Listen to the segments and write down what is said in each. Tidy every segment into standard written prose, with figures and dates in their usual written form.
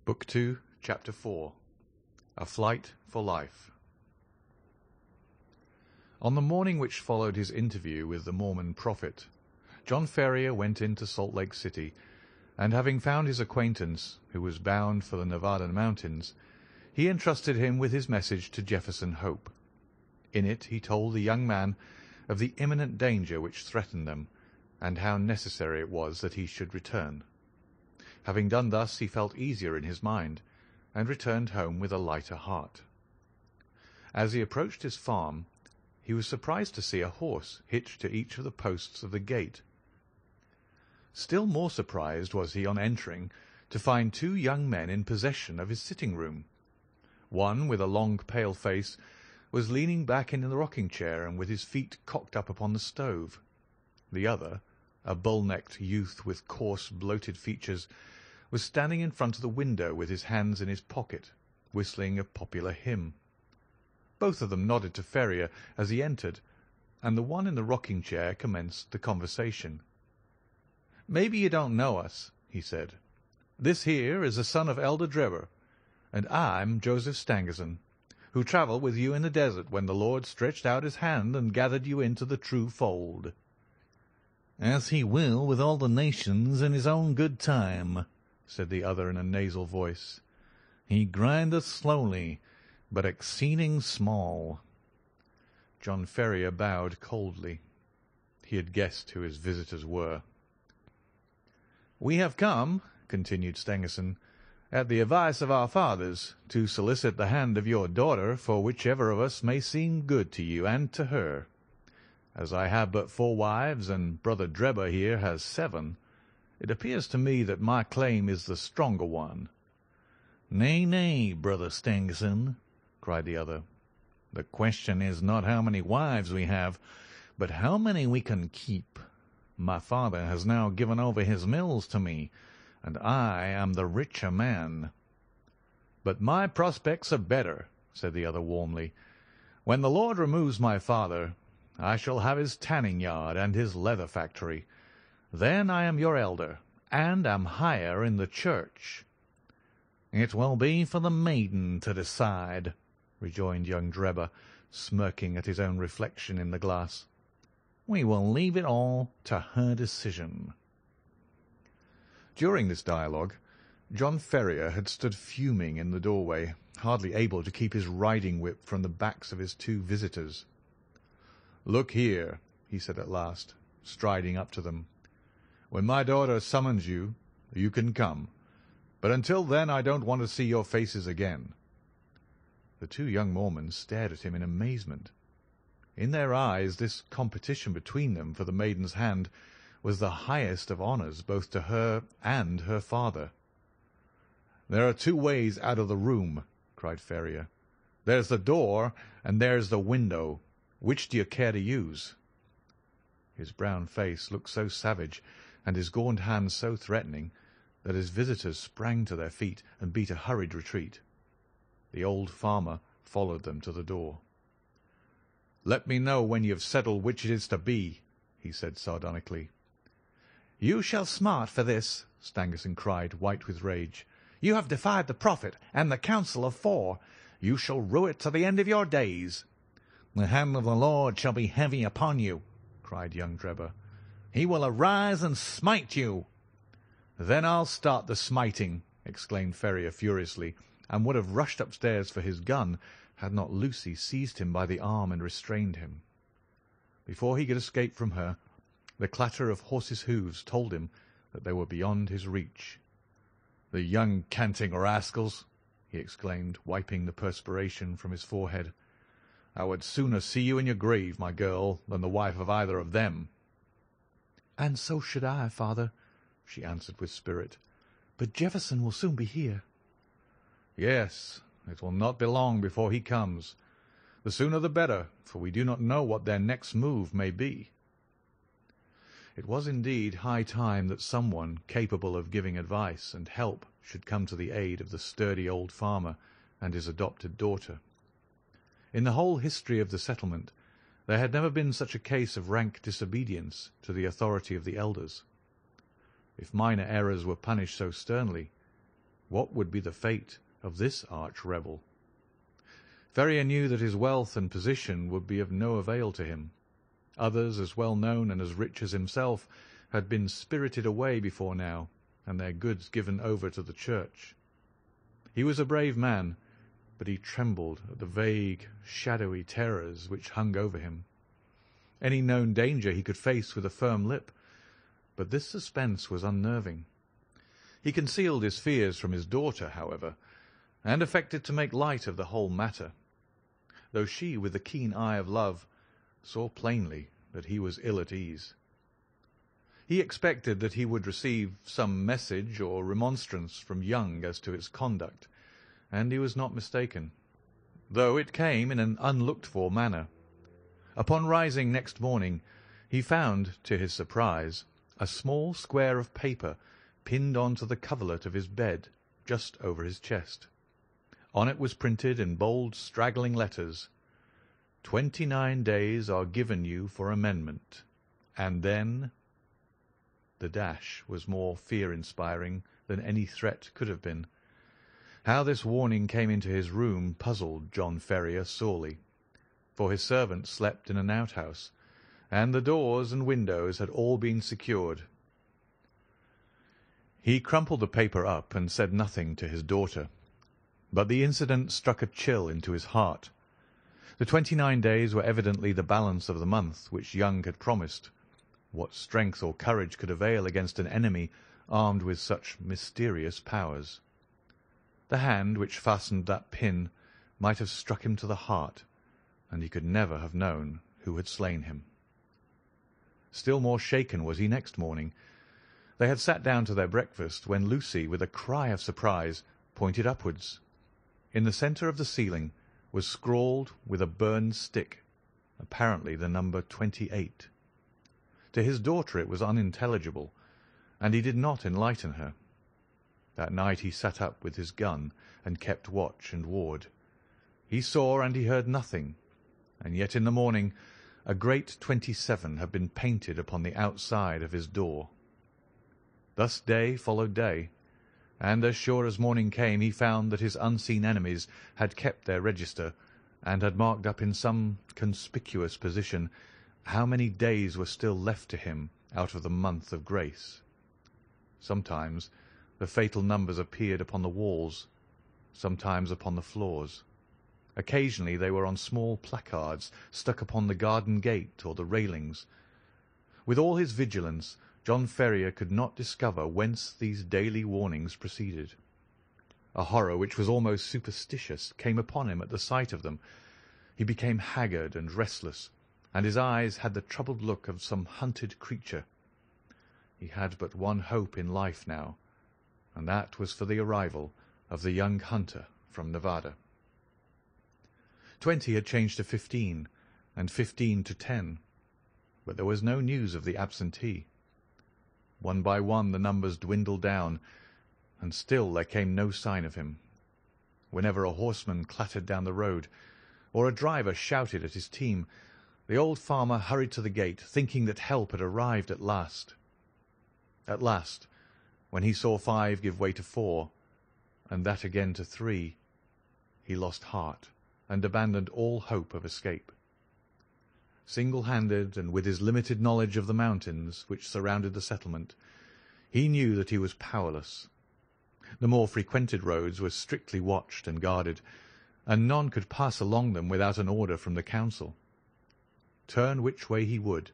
Book 2, Chapter 4. A Flight for Life. On the morning which followed his interview with the Mormon prophet, John Ferrier went into Salt Lake City, and having found his acquaintance, who was bound for the Nevada mountains, he entrusted him with his message to Jefferson Hope. In it he told the young man of the imminent danger which threatened them, and how necessary it was that he should return. Having done thus, he felt easier in his mind, and returned home with a lighter heart. As he approached his farm, he was surprised to see a horse hitched to each of the posts of the gate. Still more surprised was he on entering to find two young men in possession of his sitting-room. One, with a long pale face, was leaning back in the rocking-chair and with his feet cocked up upon the stove. The other, a bull-necked youth with coarse, bloated features, was standing in front of the window with his hands in his pocket, whistling a popular hymn. Both of them nodded to Ferrier as he entered, and the one in the rocking-chair commenced the conversation. "Maybe you don't know us," he said. "This here is the son of Elder Drebber, and I'm Joseph Stangerson, who travelled with you in the desert when the Lord stretched out his hand and gathered you into the true fold." "As he will with all the nations in his own good time," said the other in a nasal voice. "He grindeth slowly, but exceeding small." John Ferrier bowed coldly. He had guessed who his visitors were. "We have come," continued Stangerson, "at the advice of our fathers, to solicit the hand of your daughter for whichever of us may seem good to you and to her. As I have but 4 wives, and Brother Drebber here has 7, it appears to me that my claim is the stronger one." "Nay, nay, Brother Stangerson," cried the other. "The question is not how many wives we have, but how many we can keep. My father has now given over his mills to me, and I am the richer man." "But my prospects are better," said the other warmly. "When the Lord removes my father, I shall have his tanning yard and his leather factory. Then I am your elder, and am higher in the church." "It will be for the maiden to decide," rejoined young Drebber, smirking at his own reflection in the glass. "We will leave it all to her decision." During this dialogue, John Ferrier had stood fuming in the doorway, hardly able to keep his riding-whip from the backs of his 2 visitors. "Look here," he said at last, striding up to them. "When my daughter summons you, you can come, but until then I don't want to see your faces again." The 2 young Mormons stared at him in amazement. In their eyes this competition between them for the maiden's hand was the highest of honours both to her and her father. "There are 2 ways out of the room," cried Ferrier. "There's the door, and there's the window. Which do you care to use?" His brown face looked so savage, and his gaunt hands so threatening, that his visitors sprang to their feet and beat a hurried retreat. The old farmer followed them to the door. "Let me know when you have settled which it is to be," he said sardonically. "You shall smart for this," Stangerson cried, white with rage. "You have defied the prophet and the council of 4. You shall rue it to the end of your days." "The hand of the Lord shall be heavy upon you," cried young Drebber. "He will arise and smite you." "Then I'll start the smiting," exclaimed Ferrier furiously, and would have rushed upstairs for his gun had not Lucy seized him by the arm and restrained him. Before he could escape from her, the clatter of horses' hoofs told him that they were beyond his reach. "The young canting rascals!" he exclaimed, wiping the perspiration from his forehead. "I would sooner see you in your grave, my girl, than the wife of either of them." "And so should I, father," she answered with spirit. "But Jefferson will soon be here." "Yes, it will not be long before he comes. The sooner the better, for we do not know what their next move may be." It was indeed high time that someone capable of giving advice and help should come to the aid of the sturdy old farmer and his adopted daughter. In the whole history of the settlement there had never been such a case of rank disobedience to the authority of the elders. If minor errors were punished so sternly, What would be the fate of this arch-rebel? Ferrier knew that his wealth and position would be of no avail to him. Others, as well known and as rich as himself, had been spirited away before now, and their goods given over to the church. He was a brave man, but he trembled at the vague, shadowy terrors which hung over him. Any known danger he could face with a firm lip, but this suspense was unnerving. He concealed his fears from his daughter, however, and affected to make light of the whole matter, though she, with the keen eye of love, saw plainly that he was ill at ease. He expected that he would receive some message or remonstrance from Young as to his conduct, and he was not mistaken, though it came in an unlooked-for manner. Upon rising next morning, he found, to his surprise, a small square of paper pinned on to the coverlet of his bed, just over his chest. On it was printed in bold, straggling letters, 29 days are given you for amendment, and then— The dash was more fear-inspiring than any threat could have been. How this warning came into his room puzzled John Ferrier sorely, for his servants slept in an outhouse, and the doors and windows had all been secured. He crumpled the paper up and said nothing to his daughter, but the incident struck a chill into his heart. The 29 days were evidently the balance of the month which Young had promised. What strength or courage could avail against an enemy armed with such mysterious powers? The hand which fastened that pin might have struck him to the heart, and he could never have known who had slain him. Still more shaken was he next morning. They had sat down to their breakfast when Lucy, with a cry of surprise, pointed upwards. In the centre of the ceiling was scrawled with a burned stick, apparently the number 28. To his daughter it was unintelligible, and he did not enlighten her. That night he sat up with his gun and kept watch and ward. He saw and he heard nothing, and yet in the morning a great 27 had been painted upon the outside of his door. Thus day followed day, and as sure as morning came he found that his unseen enemies had kept their register, and had marked up in some conspicuous position how many days were still left to him out of the month of grace. Sometimes the fatal numbers appeared upon the walls, sometimes upon the floors. Occasionally they were on small placards stuck upon the garden gate or the railings. With all his vigilance, John Ferrier could not discover whence these daily warnings proceeded. A horror which was almost superstitious came upon him at the sight of them. He became haggard and restless, and his eyes had the troubled look of some hunted creature. He had but one hope in life now, and that was for the arrival of the young hunter from Nevada. 20 had changed to 15, and 15 to 10, but there was no news of the absentee. One by one the numbers dwindled down, and still there came no sign of him. Whenever a horseman clattered down the road, or a driver shouted at his team, the old farmer hurried to the gate, thinking that help had arrived at last. At last, when he saw 5 give way to 4, and that again to 3, he lost heart and abandoned all hope of escape. Single-handed, and with his limited knowledge of the mountains which surrounded the settlement, he knew that he was powerless. The more frequented roads were strictly watched and guarded, and none could pass along them without an order from the council. Turn which way he would,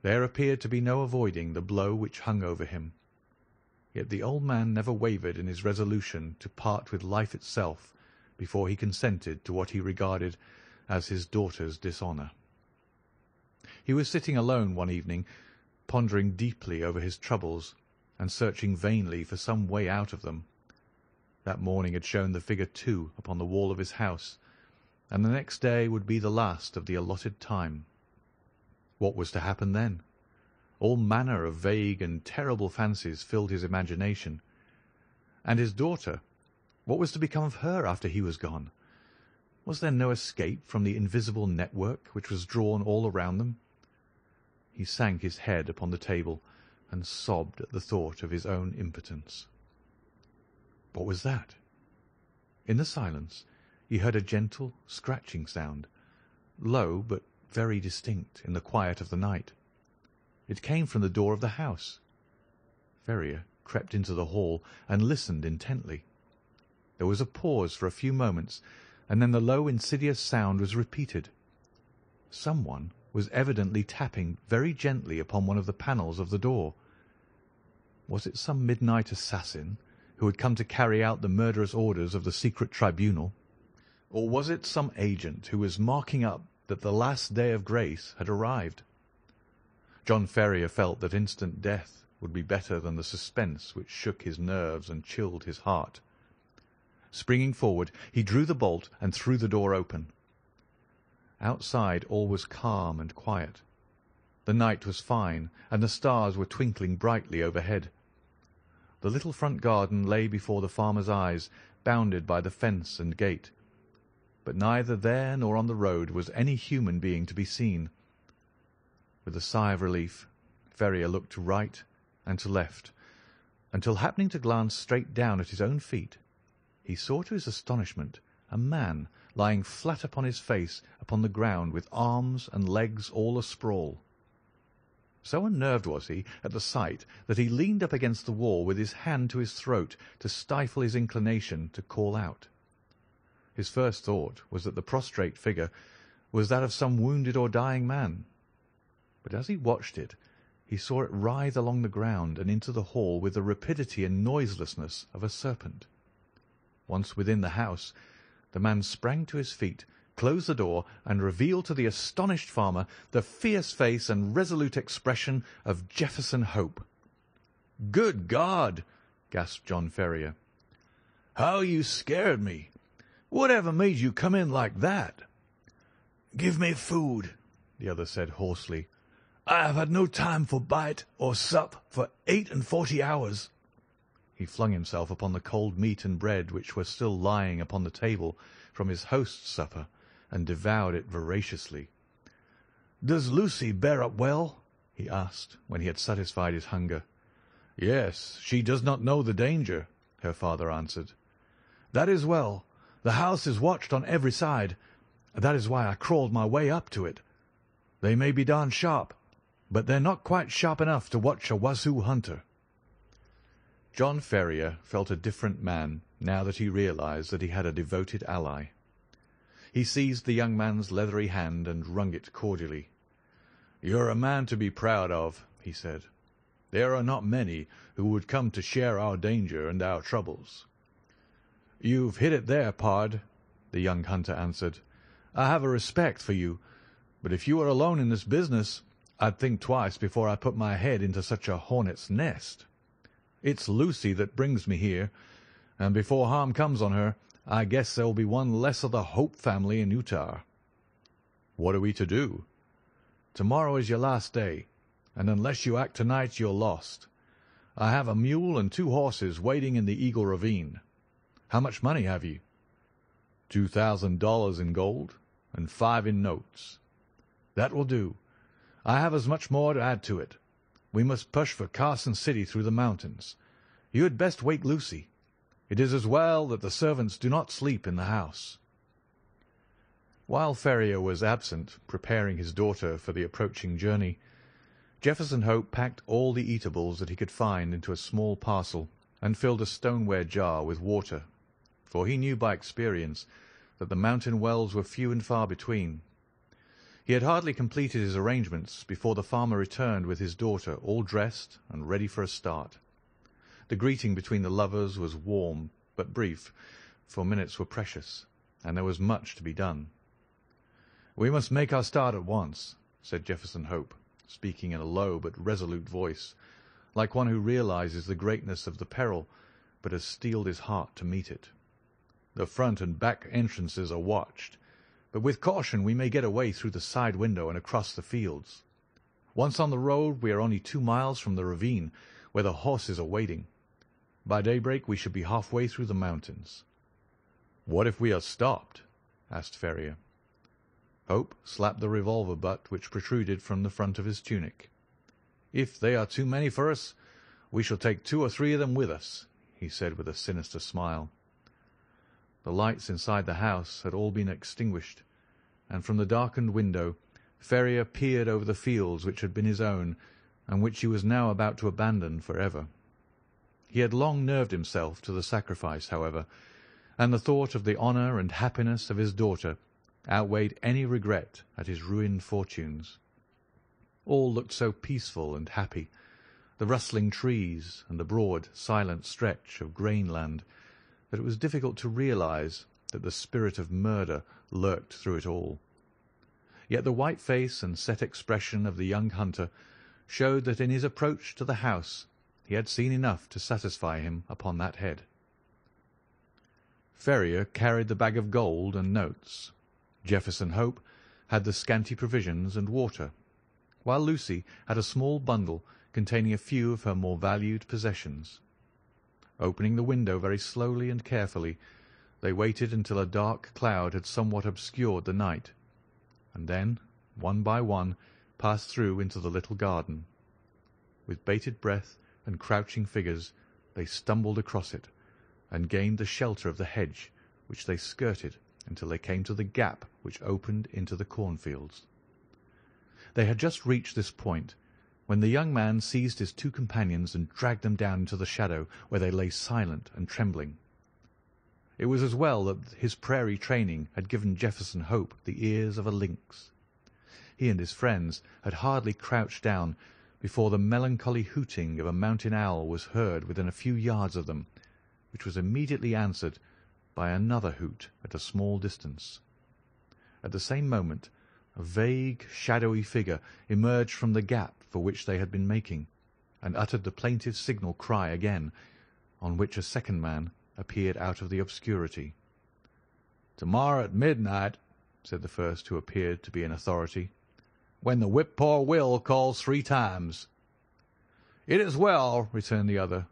there appeared to be no avoiding the blow which hung over him. Yet the old man never wavered in his resolution to part with life itself before he consented to what he regarded as his daughter's dishonour. He was sitting alone one evening, pondering deeply over his troubles, and searching vainly for some way out of them. That morning had shown the figure 2 upon the wall of his house, and the next day would be the last of the allotted time. What was to happen then? All manner of vague and terrible fancies filled his imagination. And his daughter, what was to become of her after he was gone? Was there no escape from the invisible network which was drawn all around them? He sank his head upon the table and sobbed at the thought of his own impotence. What was that? In the silence he heard a gentle scratching sound, low but very distinct in the quiet of the night. It came from the door of the house. Ferrier crept into the hall and listened intently. There was a pause for a few moments, and then the low, insidious sound was repeated. Someone was evidently tapping very gently upon one of the panels of the door. Was it some midnight assassin who had come to carry out the murderous orders of the secret tribunal? Or was it some agent who was marking up that the last day of grace had arrived? John Ferrier felt that instant death would be better than the suspense which shook his nerves and chilled his heart. Springing forward, he drew the bolt and threw the door open. Outside all was calm and quiet. The night was fine, and the stars were twinkling brightly overhead. The little front garden lay before the farmer's eyes, bounded by the fence and gate. But neither there nor on the road was any human being to be seen. With a sigh of relief, Ferrier looked to right and to left, until happening to glance straight down at his own feet, he saw to his astonishment a man lying flat upon his face upon the ground with arms and legs all asprawl. So unnerved was he at the sight that he leaned up against the wall with his hand to his throat to stifle his inclination to call out. His first thought was that the prostrate figure was that of some wounded or dying man. But as he watched it, he saw it writhe along the ground and into the hall with the rapidity and noiselessness of a serpent. Once within the house, the man sprang to his feet, closed the door, and revealed to the astonished farmer the fierce face and resolute expression of Jefferson Hope. "Good God!" gasped John Ferrier. "How you scared me! Whatever made you come in like that?" "Give me food," the other said hoarsely. "I have had no time for bite or sup for 48 hours." He flung himself upon the cold meat and bread which were still lying upon the table from his host's supper, and devoured it voraciously. "Does Lucy bear up well?" he asked, when he had satisfied his hunger. "Yes, she does not know the danger," her father answered. "That is well. The house is watched on every side. That is why I crawled my way up to it. They may be darned sharp, but they're not quite sharp enough to watch a wazoo hunter." John Ferrier felt a different man now that he realized that he had a devoted ally. He seized the young man's leathery hand and wrung it cordially. "You're a man to be proud of," he said. "There are not many who would come to share our danger and our troubles." "You've hit it there, pard," the young hunter answered. "I have a respect for you, but if you were alone in this business, I'd think twice before I put my head into such a hornet's nest. It's Lucy that brings me here, and before harm comes on her, I guess there will be one less of the Hope family in Utah." "What are we to do?" "Tomorrow is your last day, and unless you act tonight, you're lost. I have a mule and 2 horses waiting in the Eagle Ravine. How much money have you?" $2,000 in gold and 5 in notes." "That will do. I have as much more to add to it. We must push for Carson City through the mountains. You had best wake Lucy. It is as well that the servants do not sleep in the house." While Ferrier was absent, preparing his daughter for the approaching journey, Jefferson Hope packed all the eatables that he could find into a small parcel and filled a stoneware jar with water, for he knew by experience that the mountain wells were few and far between. He had hardly completed his arrangements before the farmer returned with his daughter all dressed and ready for a start. The greeting between the lovers was warm but brief, for minutes were precious, and there was much to be done. "We must make our start at once," said Jefferson Hope, speaking in a low but resolute voice, like one who realizes the greatness of the peril, but has steeled his heart to meet it. "The front and back entrances are watched, but with caution we may get away through the side window and across the fields. Once on the road, we are only 2 miles from the ravine, where the horses are waiting. By daybreak we should be halfway through the mountains." "What if we are stopped?" asked Ferrier. Hope slapped the revolver butt which protruded from the front of his tunic. "If they are too many for us, we shall take 2 or 3 of them with us," he said with a sinister smile. The lights inside the house had all been extinguished, and from the darkened window Ferrier peered over the fields which had been his own, and which he was now about to abandon for ever. He had long nerved himself to the sacrifice, however, and the thought of the honour and happiness of his daughter outweighed any regret at his ruined fortunes. All looked so peaceful and happy, the rustling trees and the broad, silent stretch of grain-land, that it was difficult to realize that the spirit of murder lurked through it all. Yet the white face and set expression of the young hunter showed that in his approach to the house he had seen enough to satisfy him upon that head. Ferrier carried the bag of gold and notes. Jefferson Hope had the scanty provisions and water, while Lucy had a small bundle containing a few of her more valued possessions. Opening the window very slowly and carefully, they waited until a dark cloud had somewhat obscured the night, and then, one by one, passed through into the little garden. With bated breath and crouching figures, they stumbled across it, and gained the shelter of the hedge, which they skirted until they came to the gap which opened into the cornfields. They had just reached this point when the young man seized his two companions and dragged them down into the shadow, where they lay silent and trembling. It was as well that his prairie training had given Jefferson Hope the ears of a lynx. He and his friends had hardly crouched down before the melancholy hooting of a mountain owl was heard within a few yards of them, which was immediately answered by another hoot at a small distance. At the same moment a vague, shadowy figure emerged from the gap for which they had been making, and uttered the plaintive signal cry again, on which a second man appeared out of the obscurity. "Tomorrow at midnight," said the first, who appeared to be in authority, "when the whip-poor-will calls 3 times." "It is well," returned the other.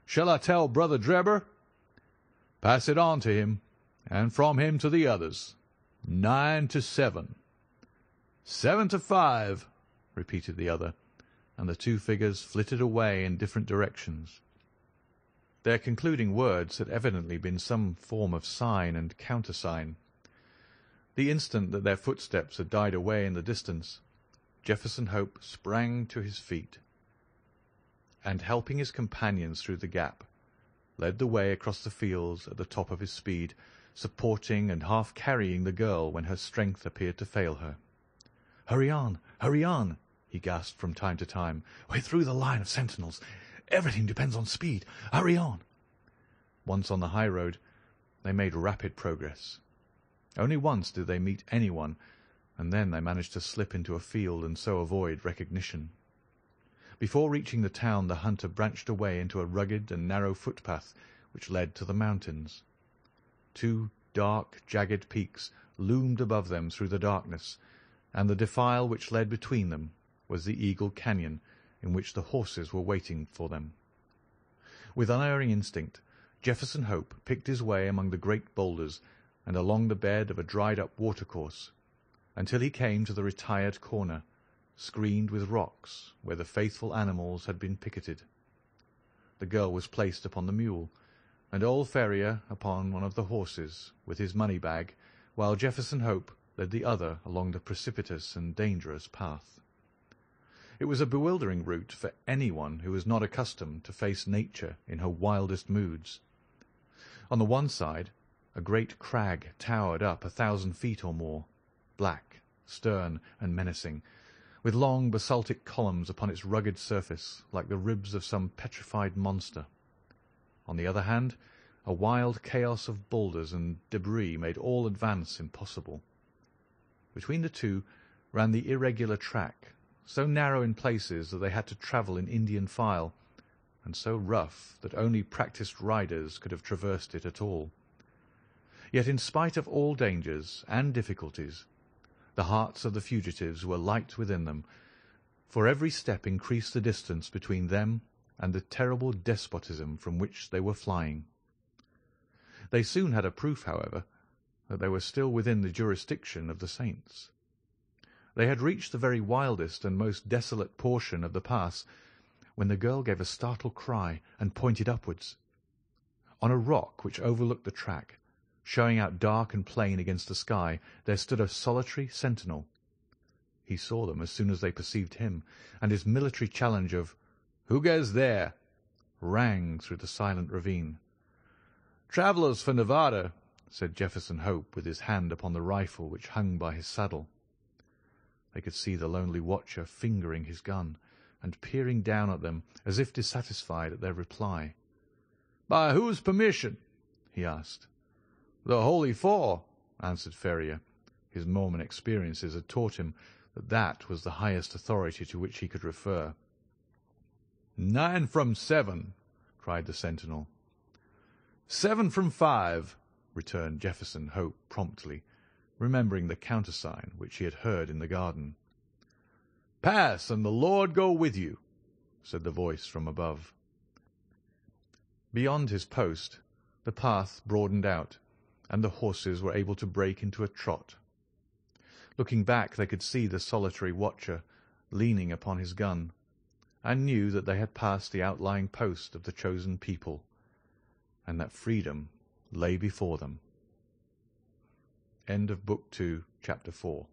"Shall I tell Brother Drebber?" "Pass it on to him, and from him to the others. 9 to 7. 7 to 5, repeated the other, and the two figures flitted away in different directions. Their concluding words had evidently been some form of sign and countersign. The instant that their footsteps had died away in the distance, Jefferson Hope sprang to his feet, and, helping his companions through the gap, led the way across the fields at the top of his speed, supporting and half carrying the girl when her strength appeared to fail her. "Hurry on, hurry on!" he gasped from time to time. "We're through the line of sentinels. Everything depends on speed. Hurry on!" Once on the high road, they made rapid progress. Only once did they meet anyone, and then they managed to slip into a field and so avoid recognition. Before reaching the town, the hunter branched away into a rugged and narrow footpath which led to the mountains. 2 dark, jagged peaks loomed above them through the darkness, and the defile which led between them was the Eagle Canyon, in which the horses were waiting for them. With unerring instinct, Jefferson Hope picked his way among the great boulders and along the bed of a dried-up watercourse, until he came to the retired corner, screened with rocks, where the faithful animals had been picketed. The girl was placed upon the mule, and old Ferrier upon one of the horses, with his money-bag, while Jefferson Hope led the other along the precipitous and dangerous path. It was a bewildering route for anyone who was not accustomed to face nature in her wildest moods. On the one side, a great crag towered up 1,000 feet or more, black, stern, and menacing, with long basaltic columns upon its rugged surface like the ribs of some petrified monster. On the other hand, a wild chaos of boulders and debris made all advance impossible. Between the two ran the irregular track, so narrow in places that they had to travel in Indian file, and so rough that only practised riders could have traversed it at all. Yet in spite of all dangers and difficulties, the hearts of the fugitives were light within them, for every step increased the distance between them and the terrible despotism from which they were flying. They soon had a proof, however, that they were still within the jurisdiction of the saints. They had reached the very wildest and most desolate portion of the pass, when the girl gave a startled cry and pointed upwards. On a rock which overlooked the track, showing out dark and plain against the sky, there stood a solitary sentinel. He saw them as soon as they perceived him, and his military challenge of "Who goes there?" rang through the silent ravine. "Travellers for Nevada," said Jefferson Hope, with his hand upon the rifle which hung by his saddle. They could see the lonely watcher fingering his gun, and peering down at them as if dissatisfied at their reply. "By whose permission?" he asked. "The Holy Four," answered Ferrier. His Mormon experiences had taught him that that was the highest authority to which he could refer. "9 from 7, cried the sentinel. 7 from 5, returned Jefferson Hope promptly, remembering the countersign which he had heard in the garden. "Pass, and the Lord go with you," said the voice from above. Beyond his post, the path broadened out, and the horses were able to break into a trot. Looking back, they could see the solitary watcher leaning upon his gun, and knew that they had passed the outlying post of the chosen people, and that freedom lay before them. End of Book 2, Chapter 4.